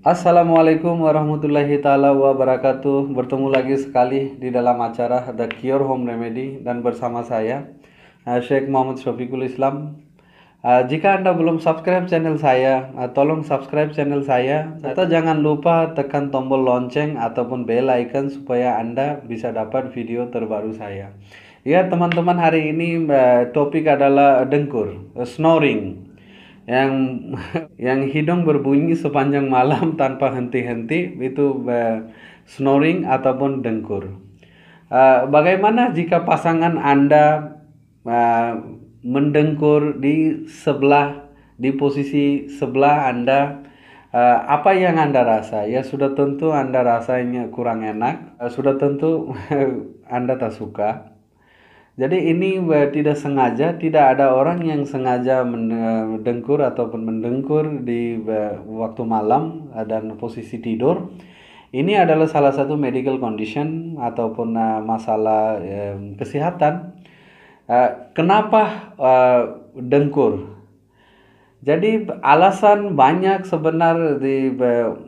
Assalamualaikum warahmatullahi taala wabarakatuh. Bertemu lagi sekali di dalam acara The Cure Home Remedy dan bersama saya Sheikh Muhammad Syafiqul Islam. Jika Anda belum subscribe channel saya, tolong subscribe channel saya atau jangan lupa tekan tombol lonceng ataupun bell icon supaya Anda bisa dapat video terbaru saya. Ya teman-teman, hari ini topik adalah dengkur, snoring yang yang hidung berbunyi sepanjang malam tanpa henti-henti, itu snoring ataupun dengkur. Bagaimana jika pasangan Anda uh, mendengkur di posisi sebelah Anda? Apa yang Anda rasa? Ya sudah tentu Anda rasanya kurang enak, sudah tentu Anda tak suka. Jadi ini tidak sengaja, tidak ada orang yang sengaja mendengkur ataupun mendengkur di waktu malam dan posisi tidur. Ini adalah salah satu medical condition ataupun masalah kesehatan. Kenapa dengkur? Jadi alasan banyak sebenarnya di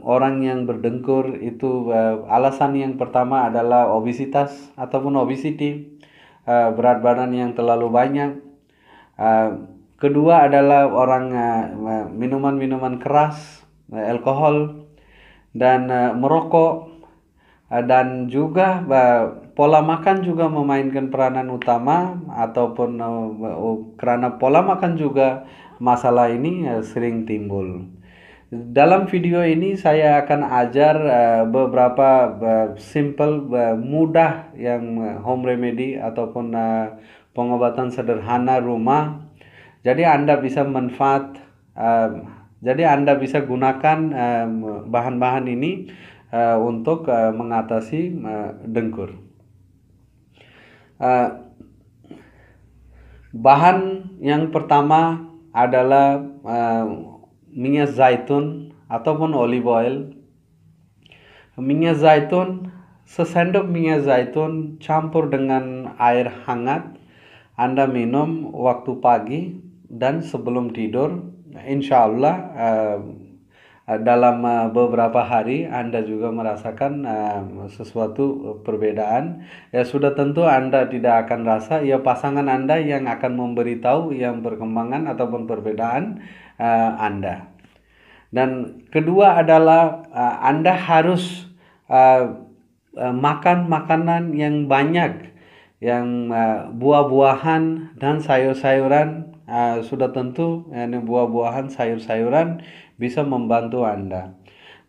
orang yang berdengkur itu. Alasan yang pertama adalah obesitas ataupun obesity, berat badan yang terlalu banyak. Kedua adalah orang minuman-minuman keras, alkohol, dan merokok, dan juga pola makan juga memainkan peranan utama, ataupun karena pola makan juga masalah ini sering timbul. Dalam video ini saya akan ajar beberapa simple, mudah yang home remedy ataupun pengobatan sederhana rumah. Jadi Anda bisa jadi Anda bisa gunakan bahan-bahan ini untuk mengatasi dengkur. Bahan yang pertama adalah minyak zaitun ataupun olive oil. Minyak zaitun, sesendok minyak zaitun campur dengan air hangat, Anda minum waktu pagi dan sebelum tidur. Insya Allah dalam beberapa hari Anda juga merasakan sesuatu perbedaan. Ya sudah tentu Anda tidak akan rasa, ya pasangan Anda yang akan memberitahu yang perkembangan ataupun perbedaan Anda. Dan kedua adalah Anda harus makan makanan yang banyak, yang buah-buahan dan sayur-sayuran. Sudah tentu buah-buahan, sayur-sayuran bisa membantu Anda.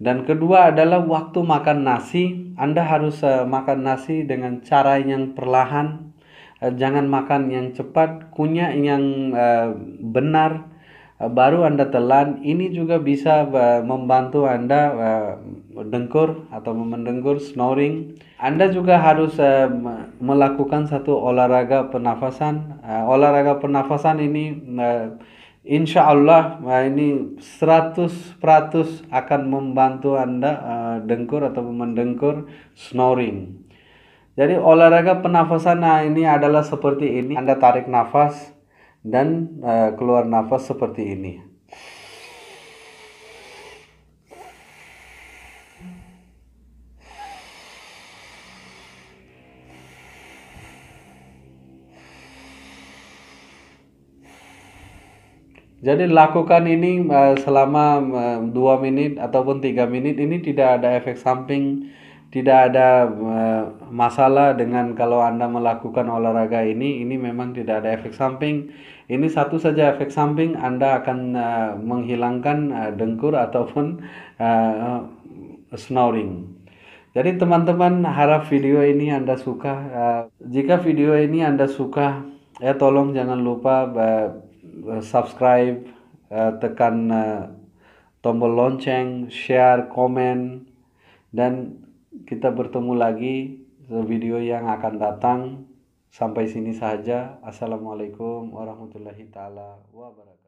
Dan kedua adalah waktu makan nasi, Anda harus makan nasi dengan cara yang perlahan. Jangan makan yang cepat, kunyah yang benar, baru Anda telan. Ini juga bisa membantu Anda dengkur atau mendengkur, snoring. Anda juga harus melakukan satu olahraga pernafasan. Olahraga pernafasan ini insya Allah ini 100% akan membantu Anda dengkur atau mendengkur, snoring. Jadi olahraga pernafasan ini adalah seperti ini. Anda tarik nafas dan keluar nafas seperti ini. Jadi lakukan ini selama 2 menit ataupun 3 menit. Ini tidak ada efek samping, tidak ada masalah dengan kalau Anda melakukan olahraga ini. Ini memang tidak ada efek samping. Ini satu saja efek samping, Anda akan menghilangkan dengkur ataupun snoring. Jadi teman-teman, harap video ini Anda suka. Jika video ini Anda suka, ya tolong jangan lupa subscribe, tekan tombol lonceng, share, komen, dan kita bertemu lagi di video yang akan datang. Sampai sini saja. Assalamualaikum warahmatullahi taala wabarakatuh.